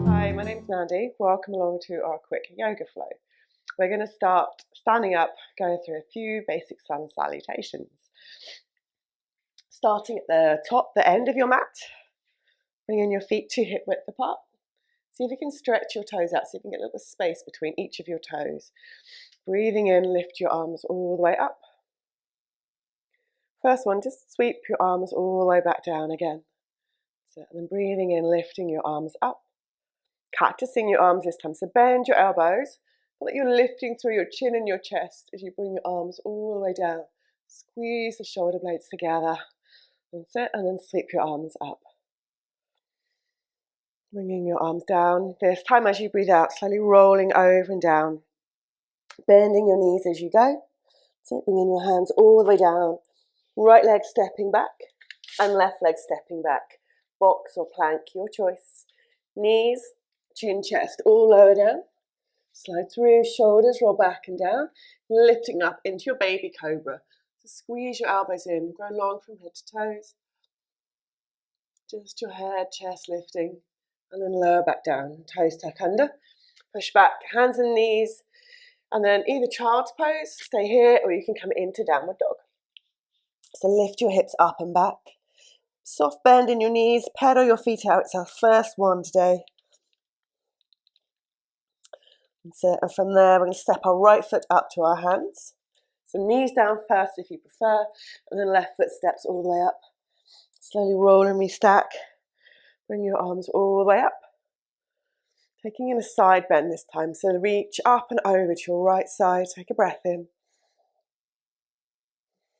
Hi, my name's Mandy. Welcome along to our quick yoga flow. We're going to start standing up, going through a few basic sun salutations. Starting at the top, the end of your mat, bringing your feet to hip width apart. See if you can stretch your toes out, see if you can get a little space between each of your toes. Breathing in, lift your arms all the way up. First one, just sweep your arms all the way back down again. So, and then breathing in, lifting your arms up. Cactusing your arms this time, so bend your elbows. Feel like you're lifting through your chin and your chest as you bring your arms all the way down. Squeeze the shoulder blades together. That's it, and then sweep your arms up. Bringing your arms down. This time as you breathe out, slowly rolling over and down. Bending your knees as you go. So bringing your hands all the way down. Right leg stepping back and left leg stepping back. Box or plank, your choice. Knees, chin, chest, all lower down. Slide through, shoulders roll back and down. Lifting up into your baby cobra. So squeeze your elbows in, grow long from head to toes. Just your head, chest lifting. And then lower back down, toes tuck under. Push back, hands and knees. And then either child's pose, stay here, or you can come into downward dog. So lift your hips up and back. Soft bend in your knees, pedal your feet out. It's our first one today. And from there, we're going to step our right foot up to our hands. So knees down first if you prefer, and then left foot steps all the way up. Slowly roll and restack. Bring your arms all the way up. Taking in a side bend this time, so reach up and over to your right side. Take a breath in.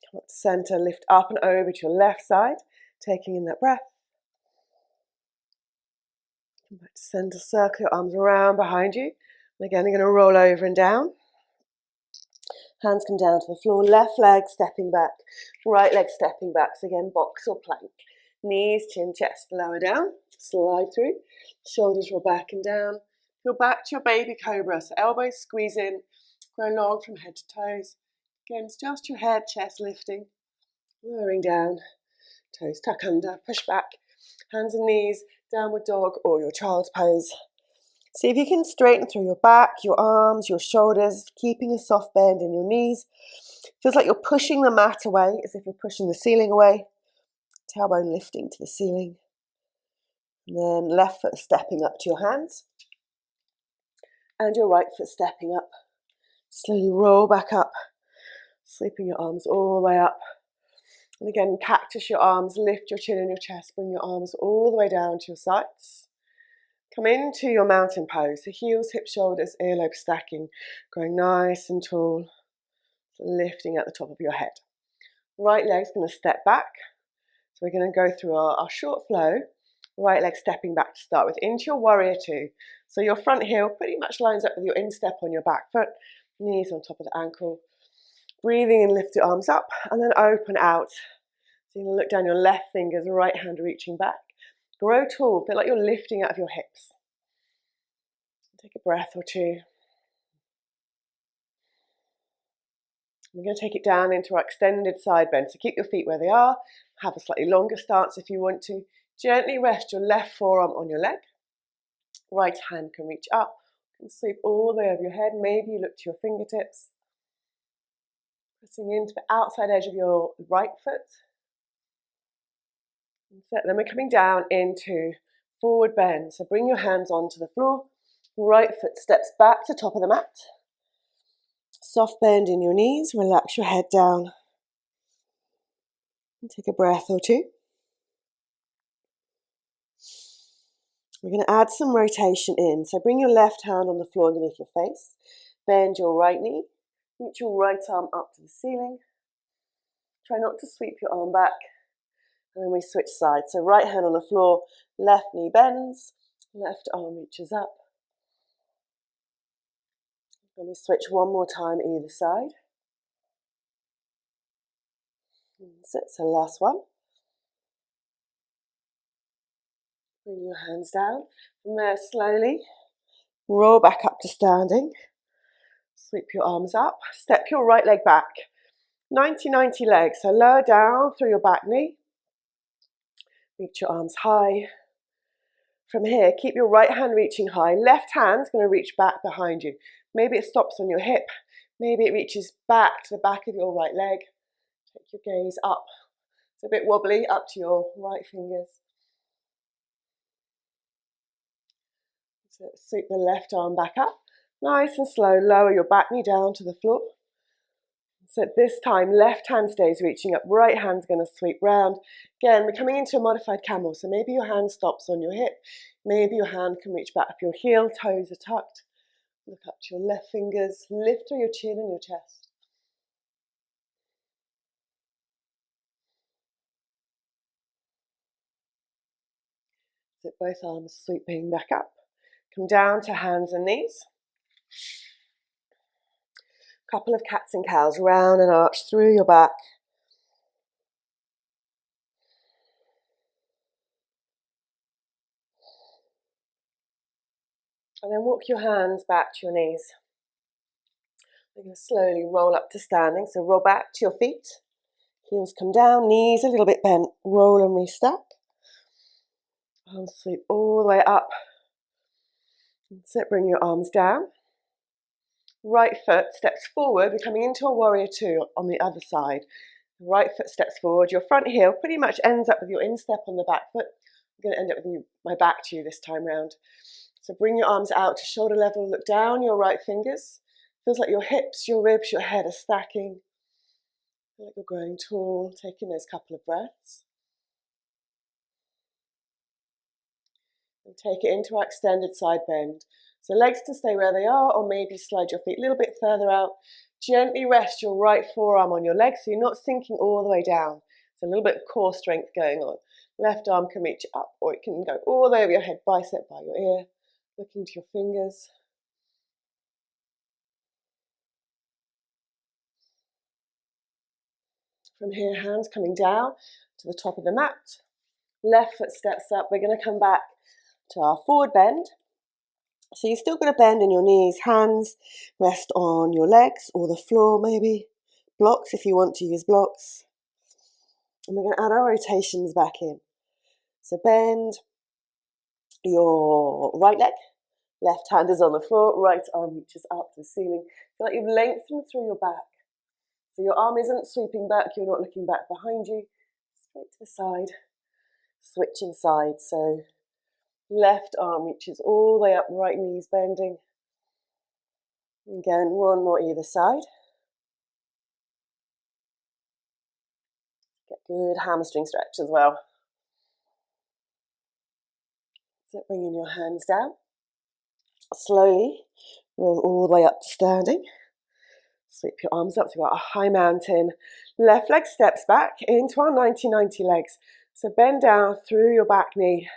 Come up to center, lift up and over to your left side. Taking in that breath. Come back to center, circle your arms around behind you. And again, you're going to roll over and down. Hands come down to the floor, left leg stepping back, right leg stepping back. So again, box or plank. Knees, chin, chest, lower down, slide through. Shoulders roll back and down. Go back to your baby cobra. So elbows squeeze in, grow long from head to toes. Again, it's just your head, chest lifting, lowering down. Toes tuck under, push back, hands and knees, downward dog or your child's pose. See if you can straighten through your back, your arms, your shoulders, keeping a soft bend in your knees. Feels like you're pushing the mat away, as if you're pushing the ceiling away. Tailbone lifting to the ceiling. And then left foot stepping up to your hands. And your right foot stepping up. Slowly roll back up, sweeping your arms all the way up. And again, cactus your arms, lift your chin and your chest, bring your arms all the way down to your sides. Come into your mountain pose, so heels, hips, shoulders, earlobes stacking, growing nice and tall, lifting at the top of your head. Right leg's going to step back, so we're going to go through our short flow. Right leg stepping back to start with, into your warrior two. So your front heel pretty much lines up with your instep on your back foot, knees on top of the ankle. Breathing in, lift your arms up, and then open out. So you're going to look down your left fingers, right hand reaching back. Grow tall, feel like you're lifting out of your hips. Take a breath or two. We're going to take it down into our extended side bend. So keep your feet where they are. Have a slightly longer stance if you want to. Gently rest your left forearm on your leg. Right hand can reach up. You can sweep all the way over your head. Maybe you look to your fingertips. Pressing into the outside edge of your right foot. Then we're coming down into forward bend. So bring your hands onto the floor. Right foot steps back to top of the mat. Soft bend in your knees. Relax your head down. And take a breath or two. We're going to add some rotation in. So bring your left hand on the floor underneath your face. Bend your right knee. Reach your right arm up to the ceiling. Try not to sweep your arm back. And then we switch sides. So right hand on the floor, left knee bends, left arm reaches up. And we switch one more time either side. That's it, so last one. Bring your hands down. From there, slowly roll back up to standing. Sweep your arms up, step your right leg back. 90-90 legs, so lower down through your back knee. Reach your arms high. From here, keep your right hand reaching high. Left hand's going to reach back behind you. Maybe it stops on your hip. Maybe it reaches back to the back of your right leg. Take your gaze up. It's a bit wobbly, up to your right fingers. So sweep the left arm back up. Nice and slow, lower your back knee down to the floor. So this time, left hand stays reaching up, right hand's going to sweep round. Again, we're coming into a modified camel, so maybe your hand stops on your hip, maybe your hand can reach back if your heel toes are tucked. Look up to your left fingers, lift through your chin and your chest. So both arms sweeping back up. Come down to hands and knees. Couple of cats and cows, round and arch through your back. And then walk your hands back to your knees. We're going to slowly roll up to standing, so roll back to your feet. Heels come down, knees a little bit bent, roll and restack. Arms sweep all the way up. That's it, bring your arms down. Right foot steps forward, we're coming into a warrior two on the other side. Right foot steps forward, your front heel pretty much ends up with your instep on the back foot. I'm going to end up with my back to you this time round. So bring your arms out to shoulder level, look down your right fingers. Feels like your hips, your ribs, your head are stacking. Feel like you're growing tall, taking those couple of breaths. And take it into our extended side bend. So legs can stay where they are, or maybe slide your feet a little bit further out. Gently rest your right forearm on your leg so you're not sinking all the way down. So a little bit of core strength going on. Left arm can reach up, or it can go all the way over your head, bicep by your ear. Looking to your fingers. From here, hands coming down to the top of the mat. Left foot steps up. We're going to come back to our forward bend. So you're still going to bend in your knees. Hands rest on your legs or the floor maybe. Blocks if you want to use blocks. And we're going to add our rotations back in. So bend your right leg. Left hand is on the floor. Right arm reaches up to the ceiling. Feel like you've lengthened through your back. So your arm isn't sweeping back. You're not looking back behind you. Straight to the side. Switching sides. So left arm reaches all the way up, right knees bending. Again, one more either side. Get good hamstring stretch as well. So bringing your hands down. Slowly roll all the way up to standing. Sweep your arms up to about a high mountain. Left leg steps back into our 90-90 legs. So bend down through your back knee.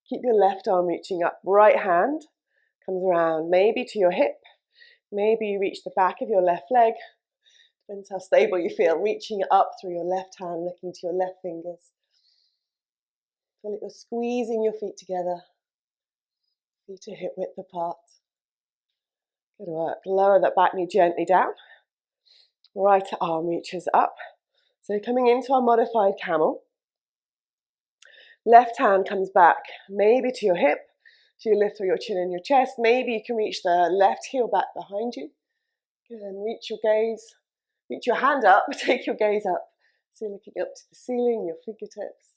Keep your left arm reaching up. Right hand comes around maybe to your hip. Maybe you reach the back of your left leg. Depends how stable you feel. Reaching up through your left hand, looking to your left fingers. Feel like you're squeezing your feet together. Feet are hip width apart. Good work. Lower that back knee gently down. Right arm reaches up. So coming into our modified camel. Left hand comes back, maybe to your hip. So you lift through your chin and your chest. Maybe you can reach the left heel back behind you. Good, and reach your gaze. Reach your hand up, take your gaze up. So you're looking up to the ceiling, your fingertips.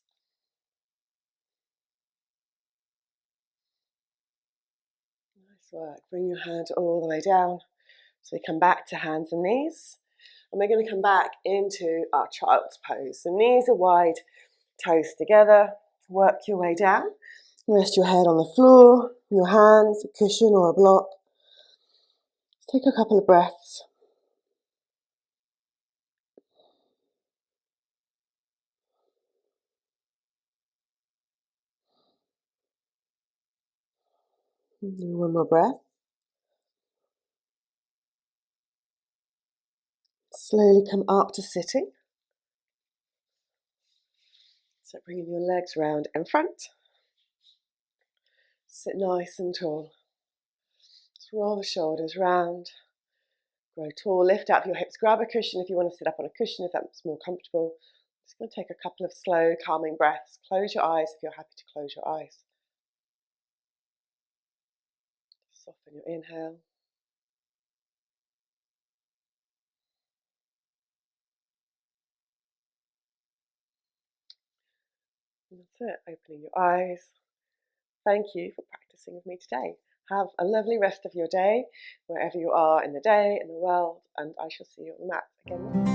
Nice work. Bring your hand all the way down. So we come back to hands and knees. And we're going to come back into our child's pose. So knees are wide, toes together. Work your way down. Rest your head on the floor, your hands, a cushion or a block. Take a couple of breaths. Do one more breath. Slowly come up to sitting. So bringing your legs round in front. Sit nice and tall. Just roll the shoulders round. Grow tall, lift up your hips, grab a cushion if you want to sit up on a cushion if that's more comfortable. Just going to take a couple of slow, calming breaths. Close your eyes if you're happy to close your eyes. Soften your inhale. And that's it, opening your eyes. Thank you for practicing with me today. Have a lovely rest of your day, wherever you are in the day, in the world, and I shall see you on the mat again.